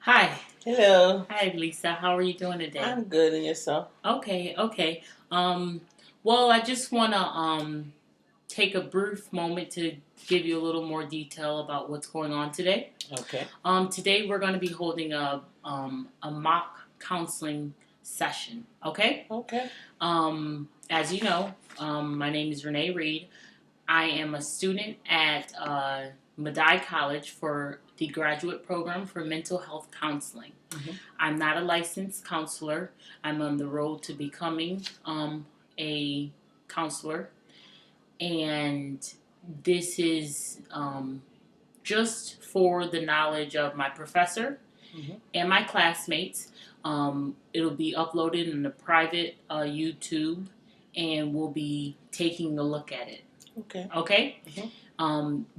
Hi. Hello. Hi, Lisa. How are you doing today? I'm good, and yourself? Okay. Well, I just want to take a brief moment to give you a little more detail about what's going on today. Okay. Today we're going to be holding a mock counseling session. Okay. Okay. As you know, my name is Renee Reed. I am a student at Medaille College for the graduate program for mental health counseling. Mm-hmm. I'm not a licensed counselor. I'm on the road to becoming a counselor, and this is just for the knowledge of my professor and my classmates. It'll be uploaded in a private YouTube, and we'll be taking a look at it. Okay. Okay? Mm-hmm.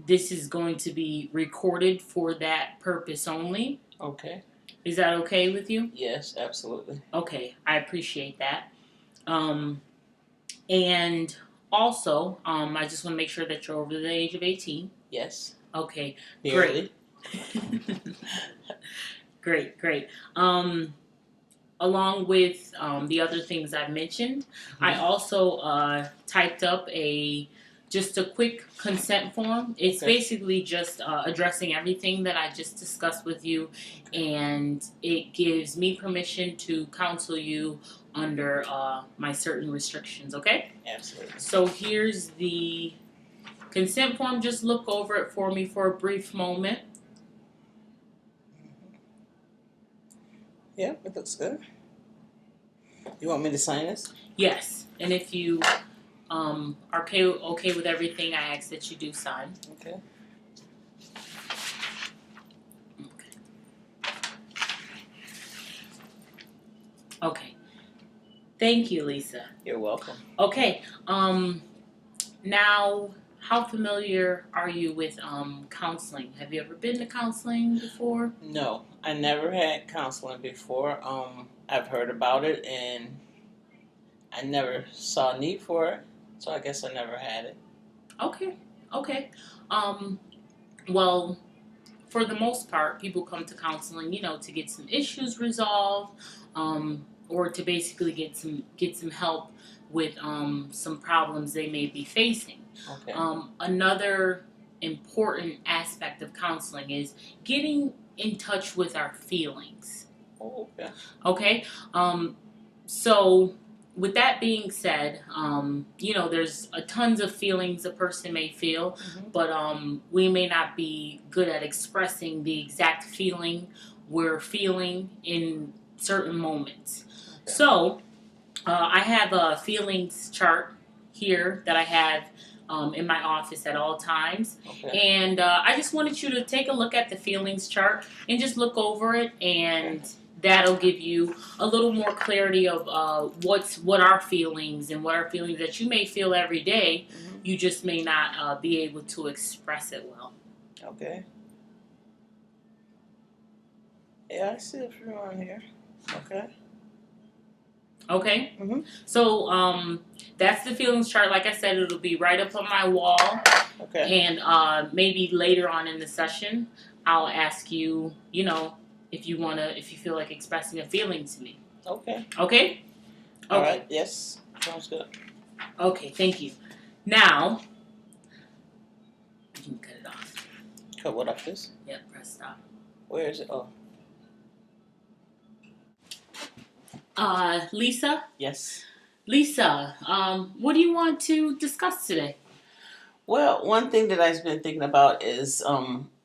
This is going to be recorded for that purpose only. Okay. Is that okay with you? Yes, absolutely. Okay, I appreciate that. And also, I just want to make sure that you're over the age of 18. Yes. Okay, Barely. Great. Great. Along with the other things I mentioned, I also typed up just a quick consent form. It's basically just addressing everything that I just discussed with you, and it gives me permission to counsel you under my certain restrictions, okay? Absolutely. So here's the consent form. Just look over it for me for a brief moment. Yeah, it looks good. You want me to sign this? Yes, and if you are okay with everything, I ask that you do sign. Okay. Okay. Thank you, Lisa. You're welcome. Okay. Now, how familiar are you with counseling? Have you ever been to counseling before? No, I never had counseling before. I've heard about it, and I never saw a need for it, so I guess I never had it. Okay. Well, for the most part, people come to counseling, to get some issues resolved, or to basically get some help with some problems they may be facing. Okay. Another important aspect of counseling is getting in touch with our feelings. Oh, okay. Okay. So with that being said, there's tons of feelings a person may feel, but we may not be good at expressing the exact feeling we're feeling in certain moments. Okay. So I have a feelings chart here that I have in my office at all times. Okay. And I just wanted you to take a look at the feelings chart and just look over it, and that'll give you a little more clarity of what our feelings and what our feelings that you may feel every day. You just may not be able to express it well. Okay. Yeah, I see a few on here. Okay. Okay. So that's the feelings chart. Like I said, it'll be right up on my wall. Okay. And maybe later on in the session, I'll ask you, if you feel like expressing a feeling to me. Okay. Okay. All right. Yes. Sounds good. Okay. Thank you. Now, you can cut it off. Cut what off this? Yep. Press stop. Where is it? Oh. Lisa? Yes. Lisa, what do you want to discuss today? Well, one thing that I've been thinking about is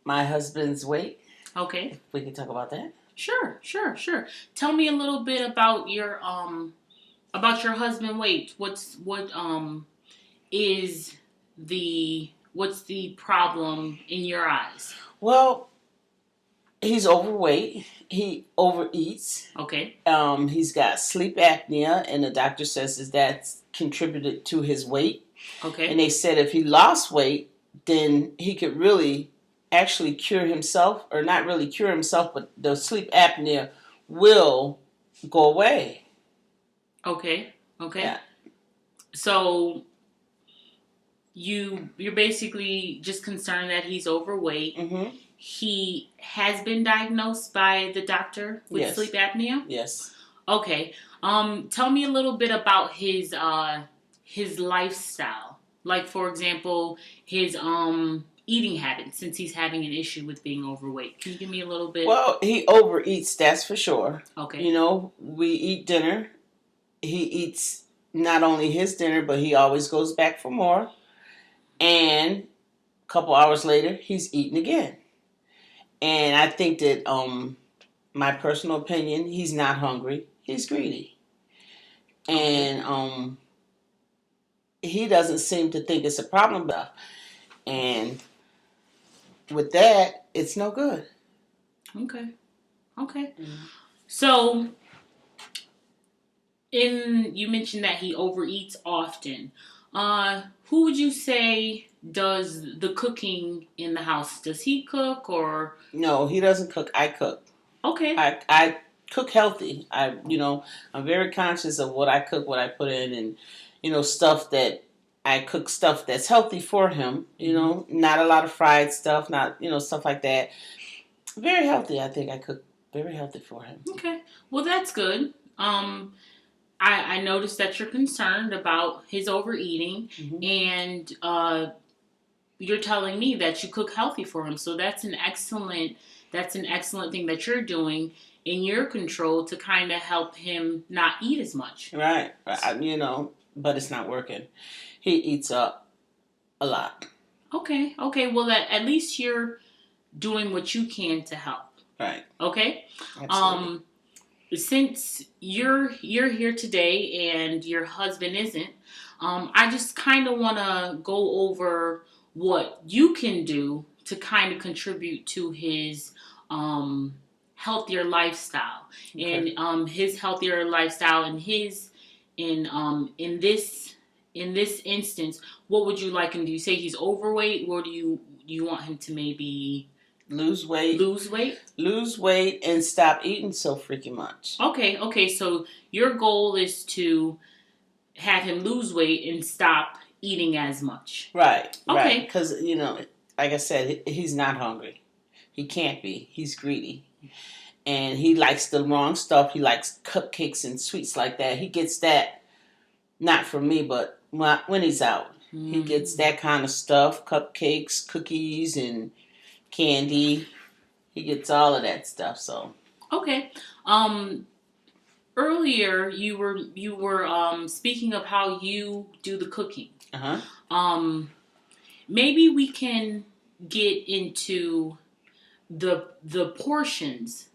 my husband's weight. Okay. If we can talk about that. Sure. Tell me a little bit about your husband weight. What's the problem in your eyes? Well, he's overweight. He overeats. Okay. He's got sleep apnea, and the doctor says that's contributed to his weight. Okay. And they said if he lost weight, then he could really actually cure himself, or not really cure himself, but the sleep apnea will go away. Okay. Yeah. So you're basically just concerned that he's overweight. Mm-hmm. He has been diagnosed by the doctor with Yes. sleep apnea. Yes. Okay. Tell me a little bit about his lifestyle. Like, for example, his eating habits, since he's having an issue with being overweight. Can you give me a little bit? Well, he overeats, that's for sure. Okay. You know, we eat dinner. He eats not only his dinner, but he always goes back for more. And a couple hours later, he's eating again. And I think that, my personal opinion, he's not hungry. He's greedy. And he doesn't seem to think it's a problem. And with that, it's no good. Okay. Mm-hmm. So, you mentioned that he overeats often. Who would you say does the cooking in the house? Does he cook or? No, he doesn't cook. I cook. Okay. I cook healthy. I'm very conscious of what I cook, what I put in, and stuff that I cook stuff that's healthy for him. Not a lot of fried stuff, not stuff like that. Very healthy. I think I cook very healthy for him. Okay, well that's good. I noticed that you're concerned about his overeating, Mm-hmm. and you're telling me that you cook healthy for him. So that's an excellent thing that you're doing in your control to kind of help him not eat as much. Right. But it's not working. He eats up a lot. Okay. Well, at least you're doing what you can to help. Right. Okay. Absolutely. Since you're here today and your husband isn't, I just kind of want to go over what you can do to kind of contribute to his healthier lifestyle. Okay. And his healthier lifestyle and in this instance, what would you like him to do? You say he's overweight, or do you want him to maybe lose weight and stop eating so freaking much. Okay, so your goal is to have him lose weight and stop eating as much. Right. Okay. Because, like I said, he's not hungry. He can't be. He's greedy. And he likes the wrong stuff. He likes cupcakes and sweets like that. He gets that, not from me, but when he's out. Mm. He gets that kind of stuff, cupcakes, cookies, and candy. He gets all of that stuff. So okay. Earlier you were speaking of how you do the cooking. Maybe we can get into the portions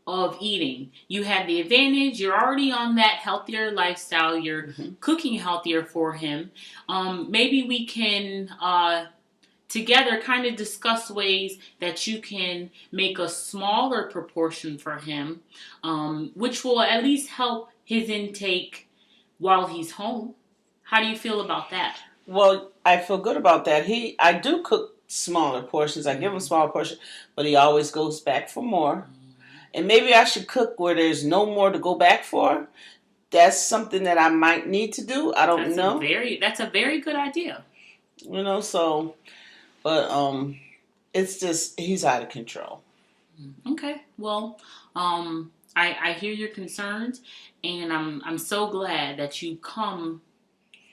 of eating. You have the advantage. You're already on that healthier lifestyle. You're cooking healthier for him. Maybe we can together kind of discuss ways that you can make a smaller proportion for him, which will at least help his intake while he's home. How do you feel about that? Well, I feel good about that. I do cook smaller portions. I give him smaller portions, but he always goes back for more. And maybe I should cook where there's no more to go back for. That's something that I might need to do. I don't know. That's a very good idea. So, but it's just he's out of control. Okay. Well, I hear your concerns, and I'm so glad that you come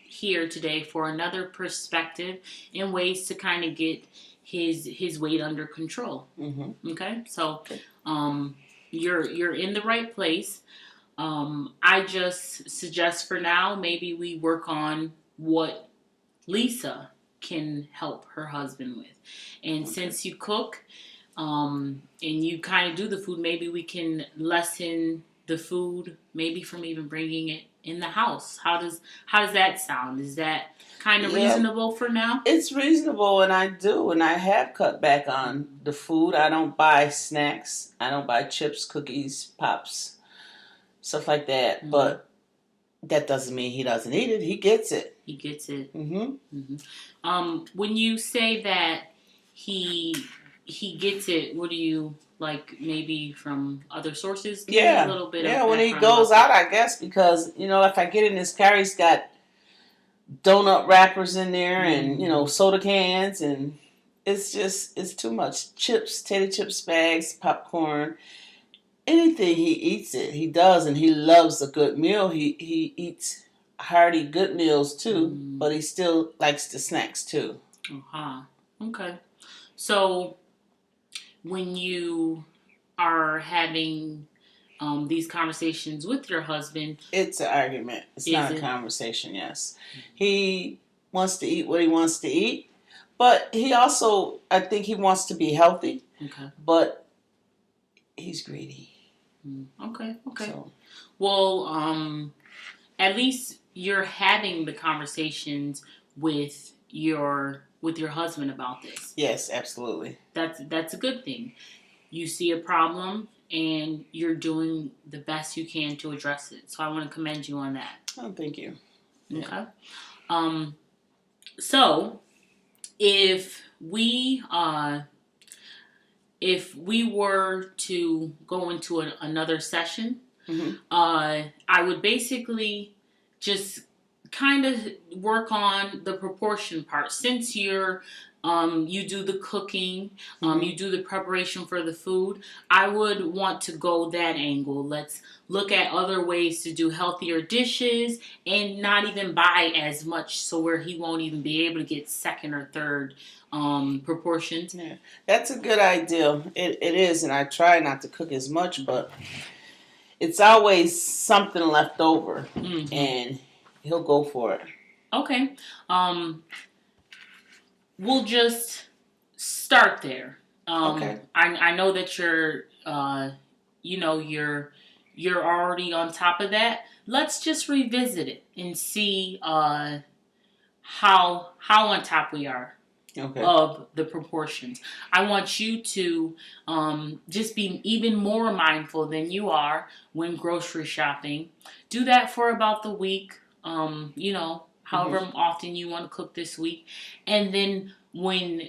here today for another perspective and ways to kind of get his weight under control. Mm-hmm. Okay. So, you're in the right place. I just suggest for now maybe we work on what Lisa can help her husband with. And since you cook and you kind of do the food, maybe we can lessen the food, maybe from even bringing it in the house. How does that sound? Is that kind of reasonable for now? It's reasonable, and I have cut back on the food. I don't buy snacks. I don't buy chips, cookies, pops, stuff like that. Mm-hmm. But that doesn't mean he doesn't eat it. He gets it. When you say that he gets it, what do you like? Maybe from other sources? Give me a little bit. When he goes out, I guess, because if I get in his car, he's got donut wrappers in there, and soda cans, and it's too much. Chips, tater chips bags, popcorn, anything he eats it. He does, and he loves a good meal. He eats hearty good meals too, but he still likes the snacks too. Okay. So when you are having these conversations with your husband, it's an argument. It's not a conversation. Yes, he wants to eat what he wants to eat, but he also, I think, he wants to be healthy. Okay. But he's greedy. Okay. So. Well, at least you're having the conversations with your husband about this. Yes, absolutely. That's a good thing. You see a problem and you're doing the best you can to address it. So I want to commend you on that. Oh, thank you. Okay. So if we were to go into another session, I would basically just kind of work on the proportion part. Since you do the cooking, you do the preparation for the food, I would want to go that angle. Let's look at other ways to do healthier dishes and not even buy as much, so where he won't even be able to get second or third proportions. Yeah, that's a good idea. It is, and I try not to cook as much, but it's always something left over, and he'll go for it. Okay. We'll just start there. Okay. I know that you're already on top of that. Let's just revisit it and see how on top we are. Okay. Of the proportions. I want you to just be even more mindful than you are when grocery shopping. Do that for about the week, however often you want to cook this week. And then when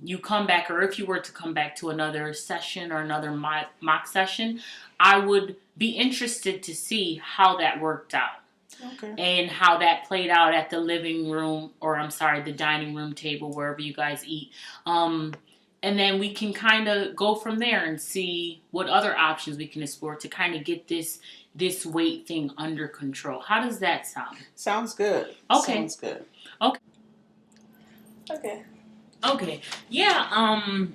you come back, or if you were to come back to another session or another mock session, I would be interested to see how that worked out. Okay. And how that played out at the the dining room table, wherever you guys eat. And then we can kind of go from there and see what other options we can explore to kind of get this weight thing under control. How does that sound? Sounds good. Okay. Sounds good. Okay. Yeah.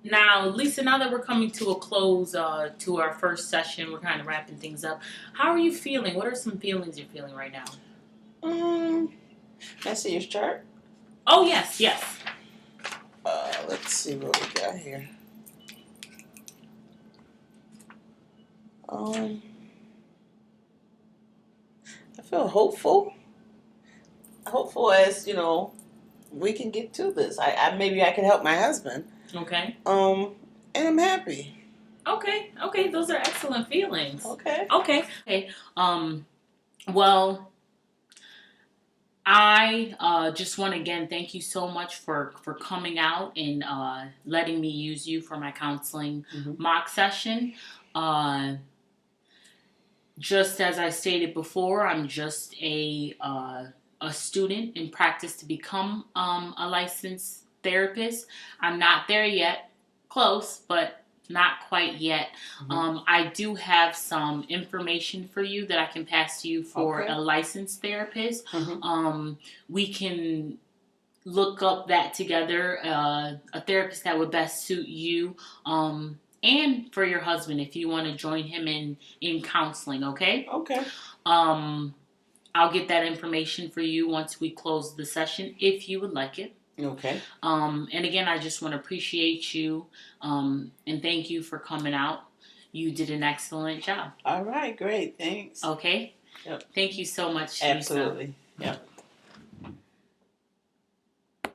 Now, Lisa, now that we're coming to a close to our first session, we're kind of wrapping things up. How are you feeling? What are some feelings you're feeling right now? Can I see your chart? Oh, yes. Let's see what we got here. I feel hopeful. Hopeful as, we can get to this. Maybe I can help my husband. Okay. And I'm happy. Okay. Those are excellent feelings. Okay. Well, I just want to again thank you so much for coming out and letting me use you for my counseling mock session. Just as I stated before, I'm just a student in practice to become a licensed therapist. I'm not there yet. Close, but not quite yet. I do have some information for you that I can pass to you for a licensed therapist. We can look up that together, a therapist that would best suit you and for your husband if you want to join him in counseling, okay? Okay. I'll get that information for you once we close the session if you would like it. Okay. And again, I just want to appreciate you and thank you for coming out. You did an excellent job. All right, great. Thanks. Okay. Yep. Thank you so much. Absolutely. Lisa. Yep.